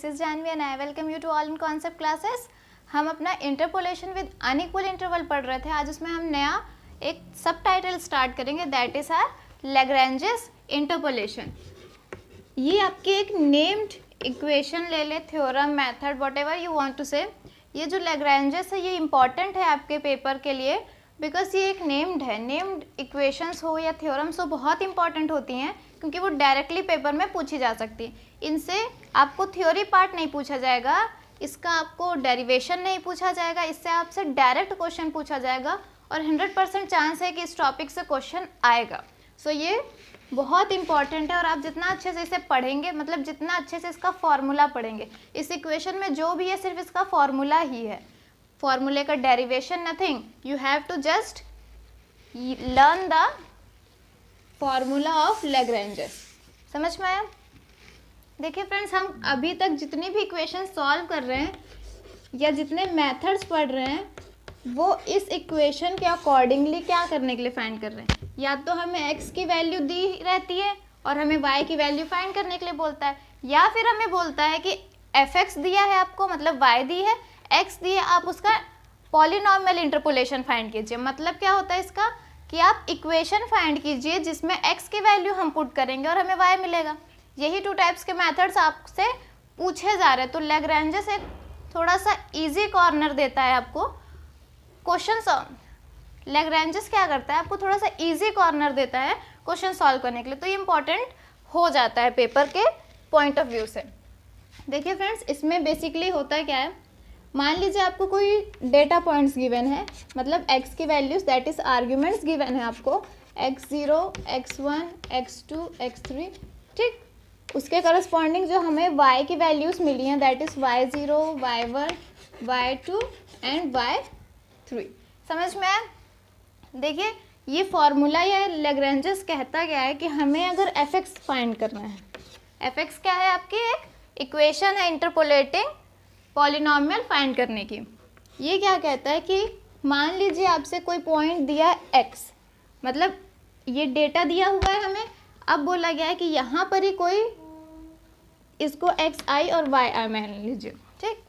Is Jahnavi and I welcome you to all in concept classes. हम अपना interpolation with unequal interval पढ़ रहे थे। आज उसमें हम नया एक सब टाइटल स्टार्ट करेंगे, that is our Lagrange's interpolation. ये आपकी एक नेम्ड इक्वेशन ले ले, theorem, method, whatever you want to say. ये जो लैग्रेंजेस है ये इंपॉर्टेंट है आपके पेपर के लिए, बिकॉज ये एक नेम्ड है। नेम्ड इक्वेशंस हो या थ्योरम्स हो बहुत इंपॉर्टेंट होती हैं, क्योंकि वो डायरेक्टली पेपर में पूछी जा सकती है। इनसे आपको थ्योरी पार्ट नहीं पूछा जाएगा, इसका आपको डेरिवेशन नहीं पूछा जाएगा, इससे आपसे डायरेक्ट क्वेश्चन पूछा जाएगा और 100% चांस है कि इस टॉपिक से क्वेश्चन आएगा। सो ये बहुत इंपॉर्टेंट है और आप जितना अच्छे से इसे पढ़ेंगे, मतलब जितना अच्छे से इसका फॉर्मूला पढ़ेंगे, इस इक्वेशन में जो भी है सिर्फ इसका फॉर्मूला ही है, फॉर्मूले का derivation nothing. You have to just learn the formula of Lagrange's. समझ में आया? देखिए फ्रेंड्स, हम अभी तक जितनी भी इक्वेशन सॉल्व कर रहे हैं या जितने मेथड्स पढ़ रहे हैं, वो इस इक्वेशन के अकॉर्डिंगली क्या करने के लिए फाइंड कर रहे हैं। या तो हमें x की वैल्यू दी रहती है और हमें y की वैल्यू फाइंड करने के लिए बोलता है, या फिर हमें बोलता है कि fx दिया है आपको, मतलब y दी है, x दी है, आप उसका पॉलिनॉमियल इंटरपोलेशन फाइंड कीजिए। मतलब क्या होता है इसका कि आप इक्वेशन फाइंड कीजिए जिसमें x की वैल्यू हम पुट करेंगे और हमें y मिलेगा। यही 2 टाइप्स के मेथड्स आपसे पूछे जा रहे हैं। तो लैग्रेंजेस एक थोड़ा सा इजी कॉर्नर देता है आपको क्वेश्चन सॉल्व। लैग्रेंजेस क्या करता है, आपको थोड़ा सा इजी कॉर्नर देता है क्वेश्चन सॉल्व करने के लिए, तो ये इंपॉर्टेंट हो जाता है पेपर के पॉइंट ऑफ व्यू से। देखिए फ्रेंड्स, इसमें बेसिकली होता है क्या है, मान लीजिए आपको कोई डेटा पॉइंट्स गिवन है, मतलब x की values that is arguments given है आपको, x0, x1, x2, x3, ठीक। उसके करस्पॉन्डिंग जो हमें y की वैल्यूज मिली हैं that is y0, y1, y2 and y3। समझ में आया? देखिए ये फॉर्मूला या लैग्रेंजेस कहता क्या है कि हमें अगर fx फाइंड करना है, fx क्या है, आपकी एक इक्वेशन है इंटरपोलेटिंग पॉलिनॉमियल फाइंड करने की। ये क्या कहता है कि मान लीजिए आपसे कोई पॉइंट दिया है x, मतलब ये डेटा दिया हुआ है हमें, अब बोला गया है कि यहाँ पर ही कोई इसको xi और yi मान लीजिए, ठीक।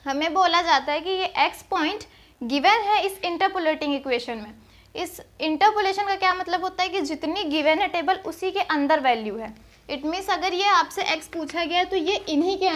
हमें बोला जाता है कि ये x पॉइंट गिवन है इस इंटरपोलेटिंग इक्वेशन में। इस इंटरपोलेशन का क्या मतलब होता है कि जितनी गिवन है टेबल उसी के अंदर वैल्यू है। इट मीन्स अगर ये आपसे x पूछा गया है तो ये इन्हीं के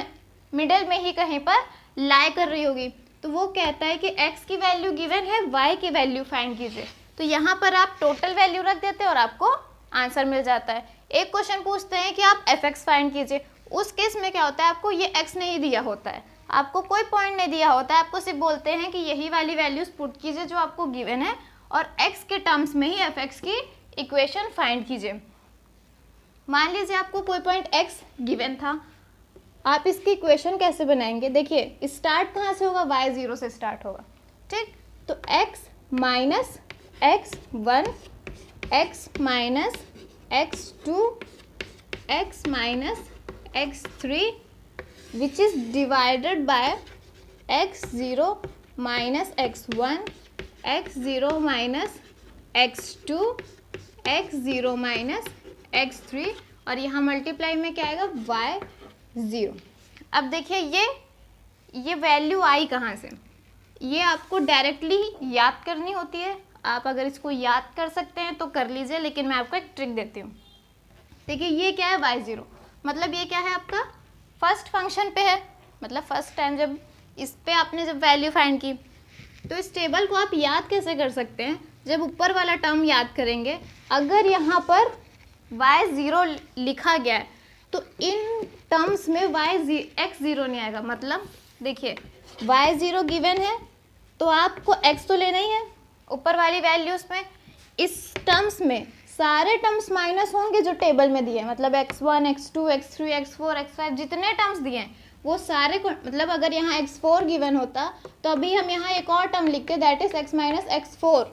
मिडल में ही कहीं पर लाई कर रही होगी। तो वो कहता है कि x की वैल्यू गिवन है, y की वैल्यू फाइंड कीजिए। तो यहाँ पर आप टोटल वैल्यू रख देते हैं और आपको आंसर मिल जाता है। एक क्वेश्चन पूछते हैं कि आप fx फाइंड कीजिए, उस केस में क्या होता है, आपको ये x नहीं दिया होता है, आपको कोई पॉइंट नहीं दिया होता है, आपको सिर्फ बोलते हैं कि यही वाली वैल्यूज पुट कीजिए जो आपको गिवन है और x के टर्म्स में ही fx की इक्वेशन फाइंड कीजिए। मान लीजिए आपको कोई पॉइंट x गिवन था, आप इसकी इक्वेशन कैसे बनाएंगे? देखिए स्टार्ट कहाँ से होगा, y0 से स्टार्ट होगा, ठीक। तो x minus x1, x minus x2, x minus x3 which is divided bye x0 minus x1, x0 minus x2, x0 minus x3 और यहाँ मल्टीप्लाई में क्या आएगा, y0। अब देखिए ये वैल्यू आई कहाँ से, ये आपको डायरेक्टली याद करनी होती है। आप अगर इसको याद कर सकते हैं तो कर लीजिए, लेकिन मैं आपको एक ट्रिक देती हूँ। देखिए ये क्या है, y0, मतलब ये क्या है आपका फर्स्ट फंक्शन पे है, मतलब फर्स्ट टाइम जब इस पे आपने जब वैल्यू फाइंड की। तो इस टेबल को आप याद कैसे कर सकते हैं, जब ऊपर वाला टर्म याद करेंगे, अगर यहाँ पर y0 लिखा गया है तो इन टर्म्स में x0 नहीं आएगा। मतलब देखिए y0 गिवन है तो आपको x तो लेना ही है ऊपर वाली वैल्यूज में। इस टर्म्स में सारे टर्म्स माइनस होंगे जो टेबल में दिए हैं, मतलब x1, x2, x3, x4, x5 जितने टर्म्स दिए हैं वो सारे को, मतलब अगर यहाँ x4 गिवन होता तो अभी हम यहाँ एक और टर्म लिखते that is x minus x4।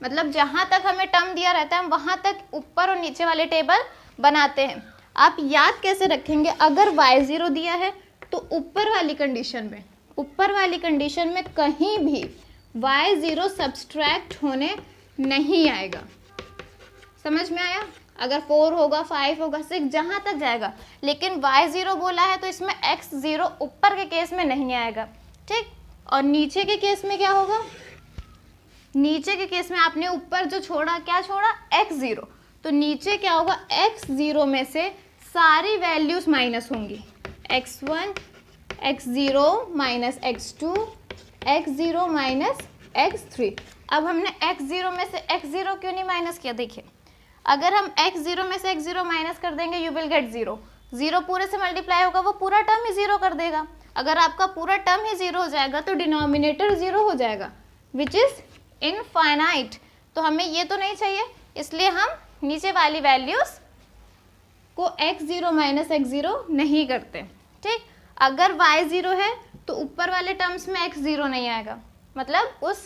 मतलब जहाँ तक हमें टर्म दिया रहता है हम वहाँ तक ऊपर और नीचे वाले टेबल बनाते हैं। आप याद कैसे रखेंगे, अगर y0 दिया है तो ऊपर वाली कंडीशन में कहीं भी y0 सब्सट्रैक्ट होने नहीं आएगा। समझ में आया? अगर 4 होगा, 5 होगा, 6 जहाँ तक जाएगा। लेकिन y0 बोला है तो इसमें x0 ऊपर के केस में नहीं आएगा, ठीक। और नीचे के केस में क्या होगा, नीचे के केस में आपने ऊपर जो छोड़ा, क्या छोड़ा, x0, तो नीचे क्या होगा, x0 में से सारी वैल्यूज माइनस होंगी, x1, x0 minus x2, x0 minus x3। अब हमने x0 में से x0 क्यों नहीं माइनस किया, देखिए अगर हम x0 में से x0 माइनस कर देंगे यू विल गेट 0, 0 पूरे से मल्टीप्लाई होगा, वो पूरा टर्म ही 0 कर देगा। अगर आपका पूरा टर्म ही 0 हो जाएगा तो डिनोमिनेटर 0 हो जाएगा, विच इज इनफाइनाइट। तो हमें ये तो नहीं चाहिए, इसलिए हम नीचे वाली वैल्यूज को x0 माइनस x0 नहीं करते, ठीक। अगर y0 है तो ऊपर वाले टर्म्स में x0 नहीं आएगा, मतलब उस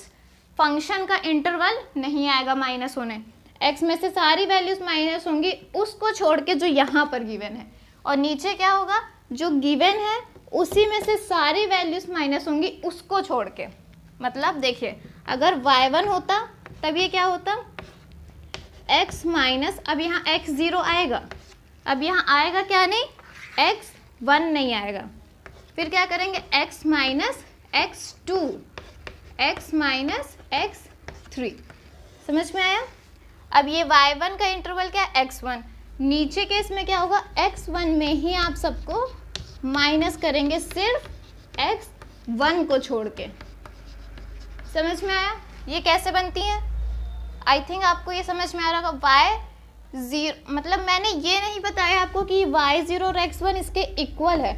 फंक्शन का इंटरवल नहीं आएगा माइनस होने। x में से सारी वैल्यूज माइनस होंगी उसको छोड़ के जो यहाँ पर गिवन है, और नीचे क्या होगा, जो गिवन है उसी में से सारी वैल्यूज माइनस होंगी उसको छोड़ के। मतलब देखिए अगर y1 होता तब ये क्या होता, x माइनस, अब यहाँ x0 आएगा, अब यहाँ आएगा क्या नहीं, x1 नहीं आएगा, फिर क्या करेंगे, x minus x2, x minus x3। समझ में आया। अब ये y1 का इंटरवल क्या है, x1, नीचे के इसमें क्या होगा, x1 में ही आप सबको माइनस करेंगे सिर्फ x1 को छोड़ के। समझ में आया ये कैसे बनती है, आई थिंक आपको ये समझ में आ रहा होगा। y0 मतलब मैंने ये नहीं बताया आपको कि y0 और x1 इसके इक्वल है,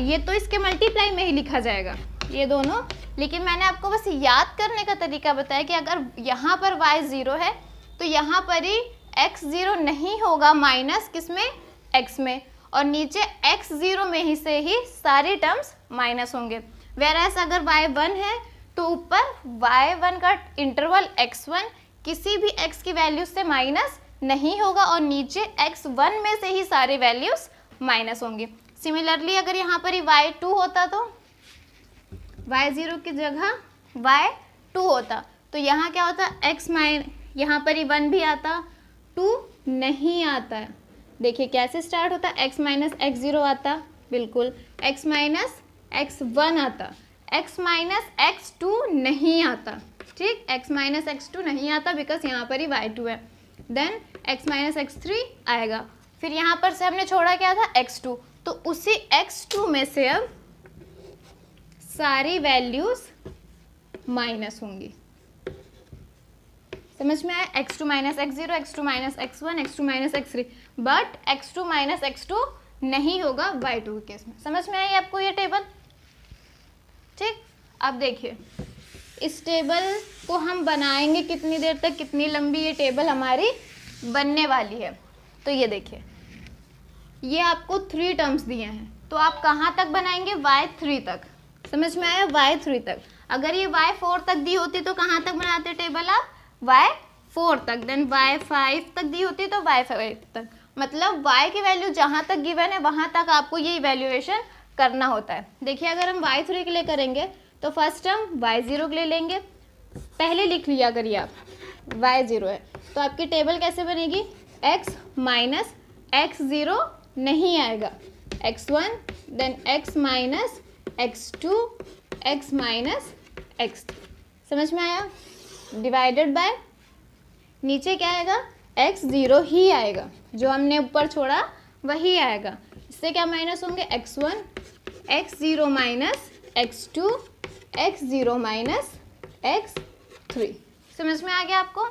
ये तो इसके मल्टीप्लाई में ही लिखा जाएगा ये दोनों, लेकिन मैंने आपको बस याद करने का तरीका बताया कि अगर यहाँ पर y0 है तो यहाँ पर ही x0 नहीं होगा माइनस किसमें, x में, और नीचे x0 में ही से ही सारी टर्म्स माइनस होंगे। वेरएस अगर y1 है तो ऊपर y1 का इंटरवल x1 किसी भी x की वैल्यू से माइनस नहीं होगा और नीचे x1 में से ही सारे वैल्यूज माइनस होंगे। सिमिलरली अगर यहाँ पर ही y2 होता तो y0 की जगह y2 होता तो यहाँ क्या होता, x माइन, यहाँ पर ही 1 भी आता, 2 नहीं आता। देखिए कैसे स्टार्ट होता, x माइनस x0 आता, बिल्कुल, x माइनस x1 आता, x माइनस x2 नहीं आता, ठीक, x माइनस x2 नहीं आता बिकॉज यहाँ पर ही y2 है, देन x माइनस x3 आएगा, फिर यहाँ पर से हमने छोड़ा क्या था, x2, तो उसी x2 में से अब सारी वैल्यूज माइनस होंगी। समझ में आया, x2 minus x0, x2 minus x1, x2 minus x3, but x2 minus x2 नहीं होगा y2 के केस में। समझ में आई आपको ये टेबल, ठीक। अब देखिए इस टेबल को हम बनाएंगे कितनी देर तक, कितनी लंबी ये टेबल हमारी बनने वाली है। तो ये देखिए ये आपको 3 टर्म्स दिए हैं, तो आप कहाँ तक बनाएंगे, y3 तक। समझ में आया, y3 तक। अगर ये y4 तक दी होती तो कहाँ तक बनाते टेबल आप, y4 तक, देन y5 तक दी होती तो y5 तक, मतलब y की वैल्यू जहाँ तक गिवन है वहाँ तक आपको ये इवैल्यूएशन करना होता है। देखिए अगर हम y3 के लिए करेंगे तो फर्स्ट टर्म y0 के लिए लेंगे, पहले लिख लिया करिए आप, y0 है तो आपकी टेबल कैसे बनेगी, x माइनस x0 नहीं आएगा, x1, then x minus x2, x minus x3। समझ में आया, डिवाइडेड बाय नीचे क्या आएगा, x0 ही आएगा, जो हमने ऊपर छोड़ा वही आएगा, इससे क्या माइनस होंगे, x1, x0 minus x2, x0 minus x3। समझ में आ गया आपको,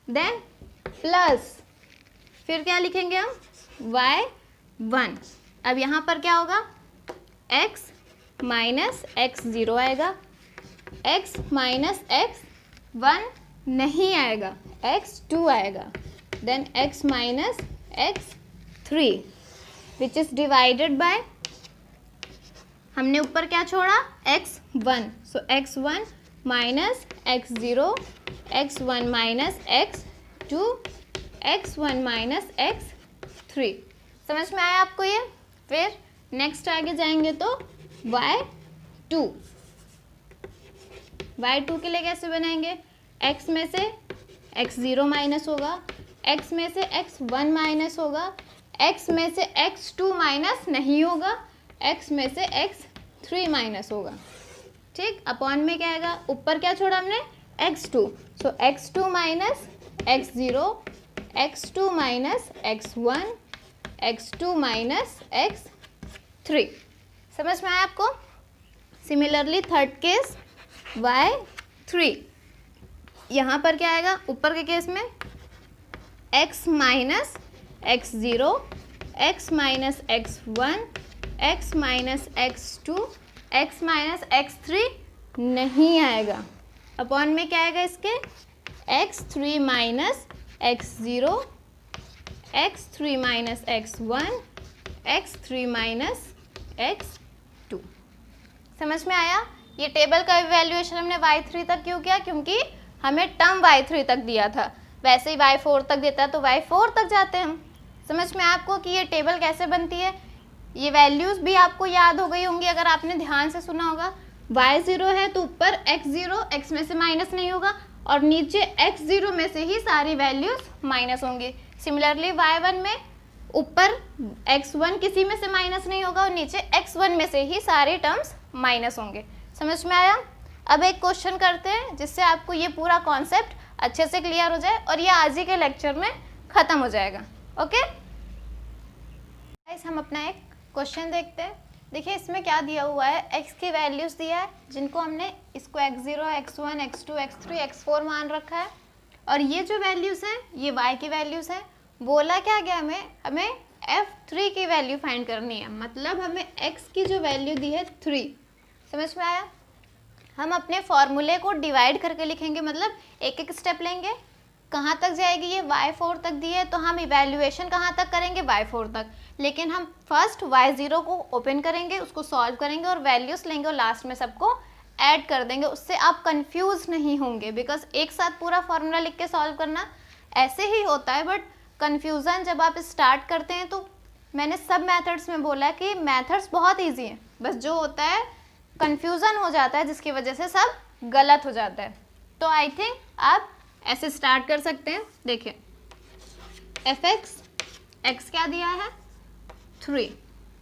देन प्लस फिर क्या लिखेंगे हम, y1, अब यहाँ पर क्या होगा, x माइनस x0 आएगा, x माइनस x1 नहीं आएगा, x2 आएगा, then x minus x3 which is divided by, हमने ऊपर क्या छोड़ा, x1, सो x1 minus x0, x1 minus x2, x1 minus x3। समझ में आया आपको ये। फिर नेक्स्ट आगे जाएंगे तो y2, y2 के लिए कैसे बनाएंगे, x में से x0 माइनस होगा, x में से x1 माइनस होगा, x में से x2 माइनस नहीं होगा, x में से x3 माइनस होगा। ठीक, अपॉन में क्या आएगा, ऊपर क्या छोड़ा हमने, x2, सो x2 minus x0, x2 minus x1, x2 minus x3। समझ में आया आपको? सिमिलरली थर्ड केस y3, यहाँ पर क्या आएगा, ऊपर के केस में x minus x0, x minus x1, x minus x2, x minus x3 नहीं आएगा। अपॉन में क्या आएगा इसके, x3 minus x0, x3 minus x1, x3 minus x2। समझ में आया? ये टेबल का इवैल्यूएशन हमने y3 तक क्यों किया, क्योंकि हमें टर्म y3 तक दिया था, वैसे ही y4 तक देता है तो y4 तक जाते हैं हम। समझ में आपको कि ये टेबल कैसे बनती है? ये वैल्यूज़ भी आपको याद हो गई होंगी अगर आपने ध्यान से सुना होगा। y0 है तो ऊपर x0, x में से माइनस नहीं होगा, और नीचे x0 में से ही सारी वैल्यूज़ माइनस होंगी। सिमिलरली y1 में ऊपर x1 किसी में से माइनस नहीं होगा और नीचे x1 में से ही सारे टर्म्स माइनस होंगे। समझ में आया? अब एक क्वेश्चन करते हैं जिससे आपको ये पूरा कॉन्सेप्ट अच्छे से क्लियर हो जाए और ये आज ही के लेक्चर में ख़त्म हो जाएगा। ओके गाइस, हम अपना एक क्वेश्चन देखते हैं। देखिए इसमें क्या दिया हुआ है, x की वैल्यूज़ दिया है जिनको हमने इसको x0, x1, x2, x3, x4 मान रखा है, और ये जो वैल्यूज़ हैं ये y की वैल्यूज़ हैं। बोला क्या गया, हमें f3 की वैल्यू फाइंड करनी है, मतलब हमें x की जो वैल्यू दी है 3। समझ में आया? हम अपने फॉर्मूले को डिवाइड करके लिखेंगे, मतलब एक एक स्टेप लेंगे। कहाँ तक जाएगी ये, y4 तक दी है तो हम इवैल्यूएशन कहाँ तक करेंगे, y4 तक। लेकिन हम फर्स्ट y0 को ओपन करेंगे, उसको सॉल्व करेंगे और वैल्यूज़ लेंगे और लास्ट में सबको ऐड कर देंगे। उससे आप कंफ्यूज नहीं होंगे, बिकॉज एक साथ पूरा फॉर्मूला लिख के सॉल्व करना ऐसे ही होता है, बट कन्फ्यूज़न जब आप स्टार्ट करते हैं तो मैंने सब मेथड्स में बोला कि मेथड्स बहुत ईजी हैं, बस जो होता है कन्फ्यूज़न हो जाता है जिसकी वजह से सब गलत हो जाता है। तो आई थिंक आप ऐसे स्टार्ट कर सकते हैं। देखिए fx, x क्या दिया है 3,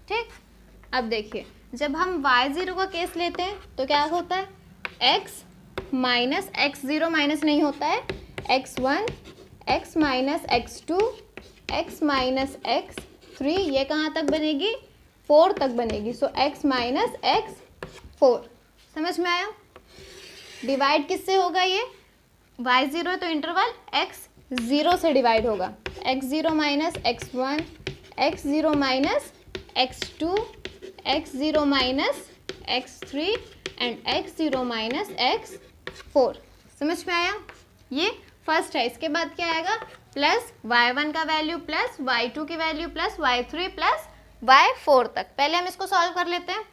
ठीक। अब देखिए जब हम y0 का केस लेते हैं तो क्या होता है, x माइनस x0 माइनस नहीं होता है, x1, x minus x2, x minus x3, ये कहाँ तक बनेगी, 4 तक बनेगी। सो x माइनस x4। समझ में आया? डिवाइड किससे होगा ये, y0 तो इंटरवल x0 से डिवाइड होगा, x0 minus x1, x0 minus x2, x0 minus x3 and x0 minus x4। समझ में आया? ये फर्स्ट है। इसके बाद क्या आएगा, प्लस y1 का वैल्यू प्लस y2 की value plus y3 plus y4 तक। पहले हम इसको सॉल्व कर लेते हैं।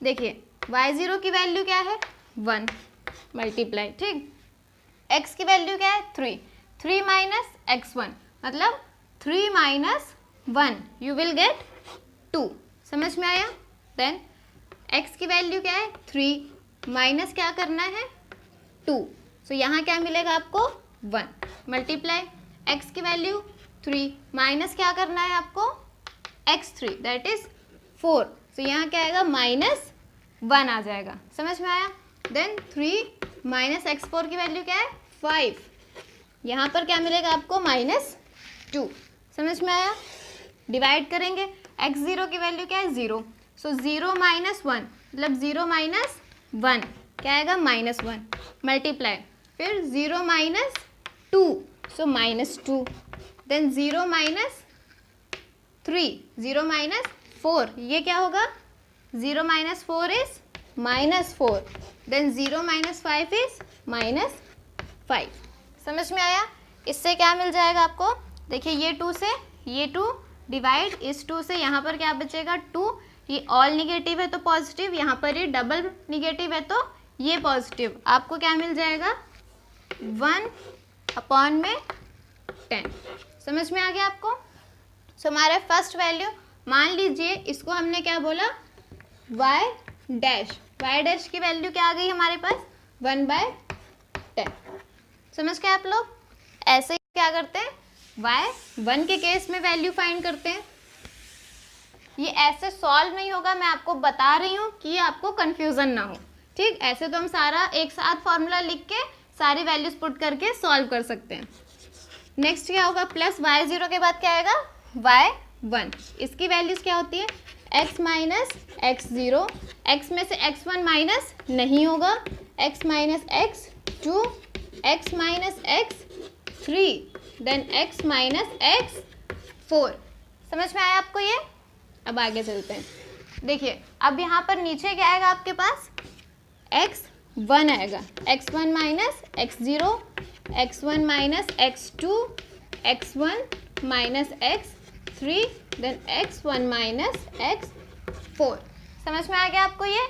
देखिए y0 की वैल्यू क्या है 1 मल्टीप्लाई, ठीक। x की वैल्यू क्या है 3 माइनस x1 मतलब 3 माइनस 1 यू विल गेट 2। समझ में आया? देन x की वैल्यू क्या है 3 माइनस क्या करना है 2, सो यहाँ क्या मिलेगा आपको 1 मल्टीप्लाई x की वैल्यू 3 माइनस क्या करना है आपको x3 दैट इज 4, सो यहाँ क्या आएगा माइनस 1 आ जाएगा। समझ में आया? देन 3 माइनस x4 की वैल्यू क्या है 5, यहाँ पर क्या मिलेगा आपको माइनस 2। समझ में आया? डिवाइड करेंगे, x0 की वैल्यू क्या है 0, सो 0 माइनस 1 मतलब 0 माइनस 1 क्या आएगा माइनस 1 मल्टीप्लाई, फिर 0 minus 2 so minus 2, then 0 minus 3, 0 minus 4 ये क्या होगा 0 minus 4 is minus 4, then 0 minus 5 is minus 5। समझ में आया? इससे क्या मिल जाएगा आपको, देखिए ये 2 से ये 2 डिवाइड, इस 2 से यहाँ पर क्या बचेगा 2, ये ऑल निगेटिव है तो पॉजिटिव, यहाँ पर ये डबल निगेटिव है तो ये पॉजिटिव। आपको क्या मिल जाएगा 1 अपॉन में 10। समझ में आ गया आपको? सो हमारा फर्स्ट वैल्यू मान लीजिए इसको हमने क्या बोला y डैश की वैल्यू क्या आ गई हमारे पास 1/10। समझ गए आप लोग? ऐसे ही क्या करते हैं y1 के केस में वैल्यू फाइंड करते हैं। ये ऐसे सॉल्व नहीं होगा, मैं आपको बता रही हूँ कि आपको कंफ्यूजन ना हो, ठीक। ऐसे तो हम सारा एक साथ फॉर्मूला लिख के सारी वैल्यूज पुट करके सॉल्व कर सकते हैं। नेक्स्ट क्या होगा, प्लस y0 के बाद क्या आएगा y1। इसकी वैल्यूज क्या होती है, x माइनस x0, x में से x1 माइनस नहीं होगा, x minus x2, x minus x3, then x minus x4। समझ में आया आपको ये? अब आगे चलते हैं। देखिए अब यहाँ पर नीचे क्या आएगा आपके पास, x1 आएगा, x1 minus x0, x1 minus x2, x1 minus x3, then x1 minus x4। समझ में आ गया आपको ये?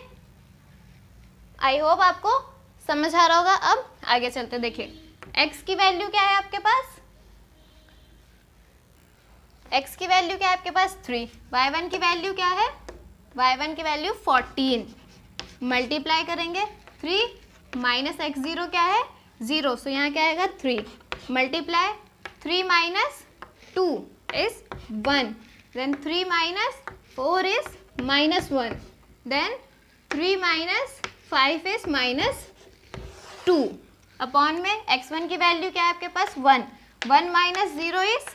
आई होप आपको समझ आ रहा होगा। अब आगे चलते, देखिए x की वैल्यू क्या है आपके पास, x की वैल्यू क्या है आपके पास 3, y1 की वैल्यू क्या है, y1 की वैल्यू 14, मल्टीप्लाई करेंगे 3 माइनस x0 क्या है 0, सो यहाँ क्या आएगा 3, multiply 3 minus 2 is 1, then 3 minus 4 is -1, then 3 minus 5 is -2, upon में x1 की वैल्यू क्या है आपके पास 1, 1 माइनस 0 इज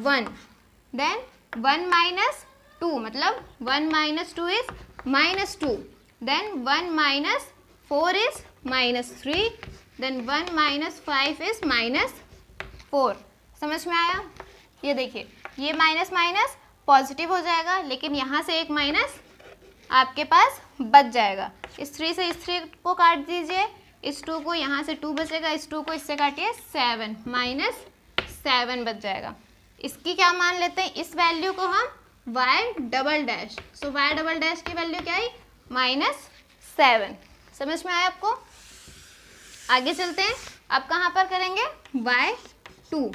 1, देन 1 माइनस 2 मतलब 1 minus 2 is -2, then 1 minus 4 is -3, then 1 minus 5 is -4। समझ में आया? ये देखिए ये माइनस माइनस पॉजिटिव हो जाएगा, लेकिन यहाँ से एक माइनस आपके पास बच जाएगा। इस 3 से इस 3 को काट दीजिए, इस 2 को, यहाँ से 2 बचेगा, इस 2 को इससे काटिए 7, -7 बच जाएगा। इसकी क्या मान लेते हैं, इस वैल्यू को हम y डबल डैश, सो y डबल डैश की वैल्यू क्या है -7। समझ में आया आपको? आगे चलते हैं, अब कहाँ पर करेंगे, y2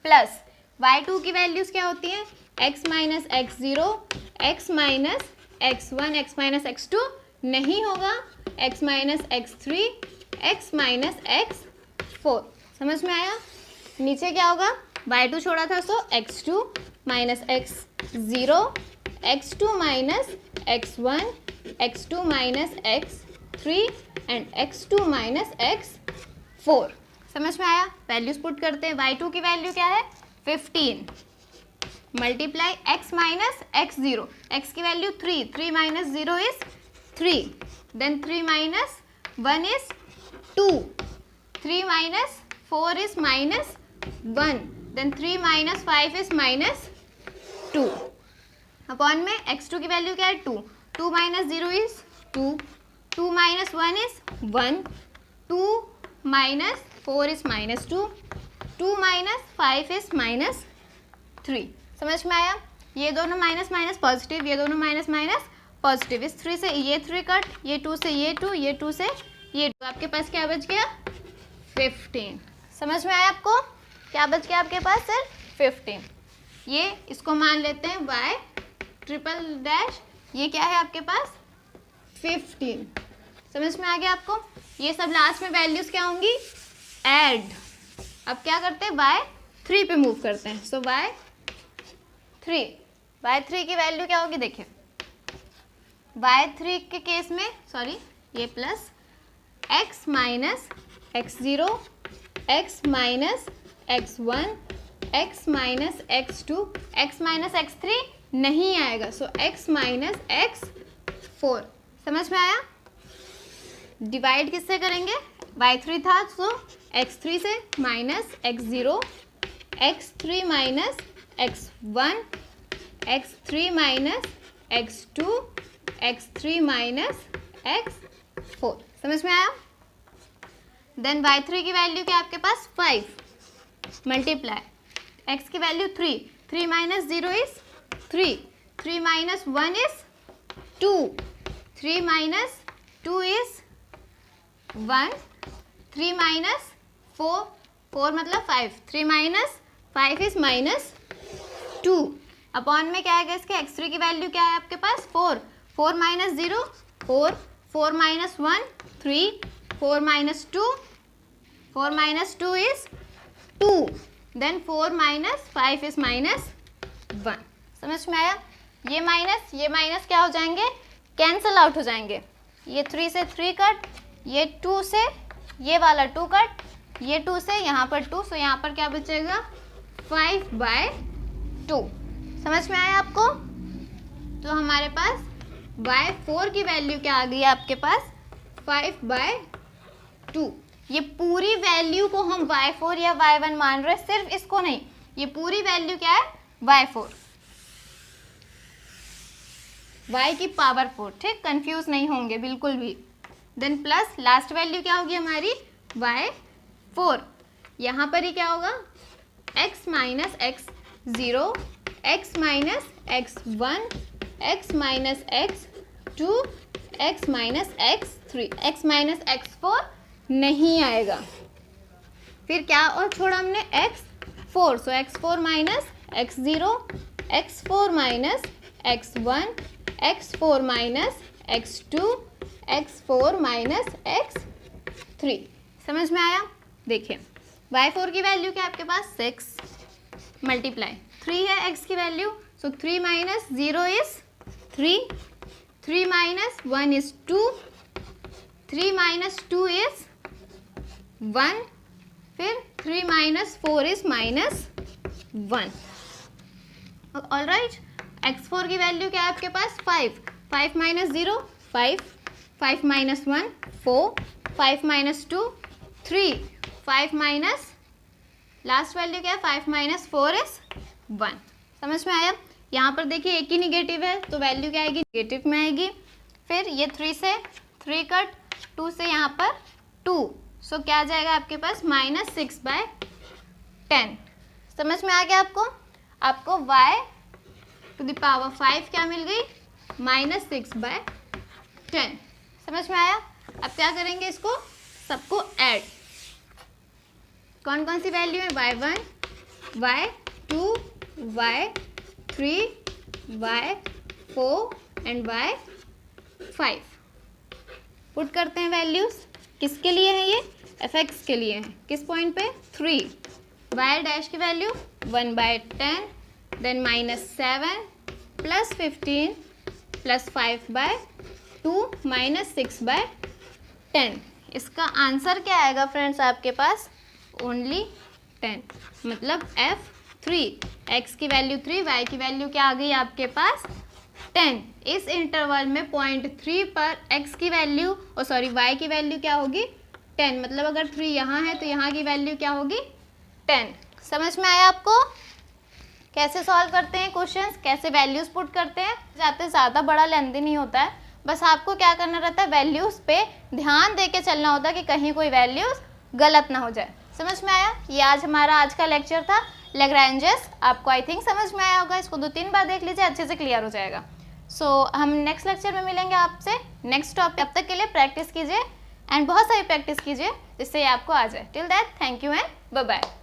प्लस y2 की वैल्यूज क्या होती हैं, x minus x0, x minus x1, x minus x2 नहीं होगा, x minus x3, x minus x4। समझ में आया? नीचे क्या होगा, y2 छोड़ा था सो x2 minus x0, x2 minus x1, x2 minus x3 and x2 minus x4। समझ में आया? वैल्यूज पुट करते हैं। y2 की वैल्यू क्या है 15, multiply x minus x0, x की value 3, 3 minus 0 is 3, then 3 minus 1 is 2, 3 minus 4 is -1, then 3 minus 5 is -2, upon में x2 की वैल्यू क्या है 2, 2 minus 0 is 2, 2 minus 1 is 1, 2 minus 4 is -2, 2 minus 5 is -3। समझ में आया? ये दोनों माइनस माइनस पॉजिटिव, ये दोनों माइनस माइनस पॉजिटिव, इस 3 से ये 3 कट, ये 2 से ये 2, ये 2 से ये 2, आपके पास क्या बच गया 15। समझ में आया आपको? क्या बच गया आपके पास सर 15। ये इसको मान लेते हैं y ट्रिपल डैश, ये क्या है आपके पास 15। समझ में आ गया आपको? ये सब लास्ट में वैल्यूज क्या होंगी ऐड। अब क्या करते हैं y3 पे मूव करते हैं, सो y3 की वैल्यू क्या होगी, देखिए y3 के केस में, सॉरी ये plus x minus x0, x minus x1, x minus x2, x minus x3 नहीं आएगा, सो x माइनस x4। समझ में आया? डिवाइड किससे करेंगे, y3 था सो x3 से, minus x0, x3 minus x1, x3 minus x2, x3 minus x4। समझ में आया? देन y3 की वैल्यू क्या आपके पास 5, मल्टीप्लाई x की value 3, 3 minus 0 is 3, 3 minus 1 is 2, 3 minus 2 is 1, 3 minus 4, 4 मतलब 5, 3 माइनस 5 इज -2, अपॉन में क्या आएगा इसके x3 की वैल्यू क्या है आपके पास 4, 4 minus 0 4, 4 minus 1 3, 4 minus 2, 4 minus 2 is 2, then 4 minus 5 is -1। समझ में आया? ये माइनस क्या हो जाएंगे, कैंसल आउट हो जाएंगे। ये 3 से 3 कट, ये 2 से ये वाला 2 कट, ये 2 से यहाँ पर 2, सो यहाँ पर क्या बचेगा 5/2। समझ में आया आपको? तो हमारे पास y4 की वैल्यू क्या आ गई आपके पास 5/2। ये पूरी वैल्यू को हम y4 या y1 मान रहे हैं, सिर्फ इसको नहीं, ये पूरी वैल्यू क्या है y4, y की पावर 4। ठीक, कंफ्यूज नहीं होंगे बिल्कुल भी। देन प्लस लास्ट वैल्यू क्या होगी हमारी y4। यहाँ पर ही क्या होगा x minus x0, x minus x1, x minus x2, x minus x3, x minus x4 नहीं आएगा। फिर क्या और छोड़ा हमने x4, सो x4 minus x0, x4 minus x1, x4 minus x2, x4 minus x3। समझ में आया? देखिए y4 की वैल्यू क्या है आपके पास 6 मल्टीप्लाई 3 है x की value, so 3 minus 0 is 3, 3 minus 1 is 2, 3 minus 2 is 1, फिर 3 minus 4 is -1। All right, x4 की वैल्यू क्या है आपके पास 5, 5 minus 0 5, 5 minus 1 4, 5 minus 2 3, 5 minus last value क्या है 5 माइनस 4 इज 1। समझ में आया? यहाँ पर देखिए एक ही निगेटिव है तो वैल्यू क्या आएगी निगेटिव में आएगी। फिर ये 3 से 3 कट, 2 से यहाँ पर 2, सो क्या आ जाएगा आपके पास -6/10। समझ में आ गया आपको? आपको y टू द पावर 5 क्या मिल गई -6/10। समझ में आया? अब क्या करेंगे, इसको सबको ऐड। कौन कौन सी वैल्यू है y1, y2, y3, y4 and y5 put करते हैं वैल्यूज। किसके लिए है ये fx के लिए है, किस पॉइंट पे 3, y डैश की वैल्यू 1/10, देन -7 प्लस 15 प्लस 5/2 -6/10। इसका आंसर क्या आएगा फ्रेंड्स आपके पास ओनली 10, मतलब f3। x की वैल्यू 3, y की वैल्यू क्या आ गई आपके पास 10। इस इंटरवल में 0.3 पर x की वैल्यू y की वैल्यू क्या होगी 10, मतलब अगर 3 यहाँ है तो यहाँ की वैल्यू क्या होगी 10। समझ में आया आपको? कैसे सॉल्व करते हैं क्वेश्चंस, कैसे वैल्यूज पुट करते हैं, जाते ज़्यादा बड़ा लेंथी नहीं होता है, बस आपको क्या करना रहता है वैल्यूज पे ध्यान दे के चलना होता है कि कहीं कोई वैल्यूज गलत ना हो जाए। समझ में आया? ये आज का लेक्चर था लैग्रेंजेस। आपको आई थिंक समझ में आया होगा, इसको 2-3 बार देख लीजिए, अच्छे से क्लियर हो जाएगा। सो हम नेक्स्ट लेक्चर में मिलेंगे आपसे नेक्स्ट टॉपिक। तब तक के लिए प्रैक्टिस कीजिए एंड बहुत सारी प्रैक्टिस कीजिए जिससे ये आपको आ जाए। Till that thank you and bye bye.